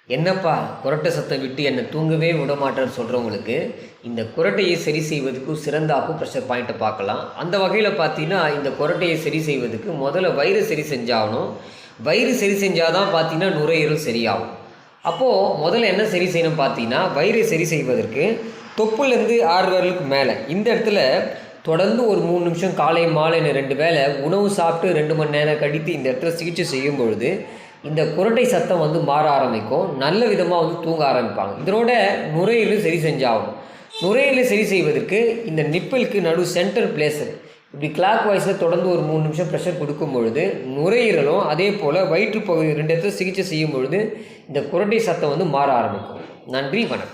என்னப்பா குரட்டை சத்தம் விட்டு என்னை தூங்கவே விட மாட்டேன்னு சொல்கிறவங்களுக்கு இந்த குரட்டையை சரி செய்வதற்கு சிறந்த அக்குப்ரெஷர் பாயிண்ட்டை பார்க்கலாம். அந்த வகையில் பார்த்தீங்கன்னா இந்த குரட்டையை சரி செய்வதற்கு முதல்ல வயிறு சரி செஞ்சாகணும். வயிறு சரி செஞ்சால் தான் பார்த்தீங்கன்னா நுரையீரல் சரியாகும். அப்போது முதல்ல என்ன சரி செய்யணும் பார்த்தீங்கன்னா, வயிறை சரி செய்வதற்கு தொப்புலேருந்து 6 விரலுக்கு மேலே இந்த இடத்துல தொடர்ந்து ஒரு 3 நிமிஷம் காலை மாலைன்னு 2 வேளை உணவு சாப்பிட்டு 2 மணி நேரம் கழித்து இந்த இடத்துல சிகிச்சை செய்யும் பொழுது இந்த குரட்டை சத்தம் மாற ஆரம்பிக்கும். நல்ல விதமாக தூங்க ஆரம்பிப்பாங்க. இதனோட நுரையீரலும் சரி செஞ்சாகும். நுரையீரலை சரி செய்வதற்கு இந்த நிப்பிளுக்கு நடு சென்டர் பிளேஸர் இப்படி கிளாக் வைஸில் தொடர்ந்து ஒரு 3 நிமிஷம் ப்ரெஷர் கொடுக்கும் பொழுது நுரையீரலும் அதே போல் வயிற்று பகுதி 2 இடத்துல சிகிச்சை செய்யும் பொழுது இந்த குரட்டை சத்தம் மாற ஆரம்பிக்கும். நன்றி, வணக்கம்.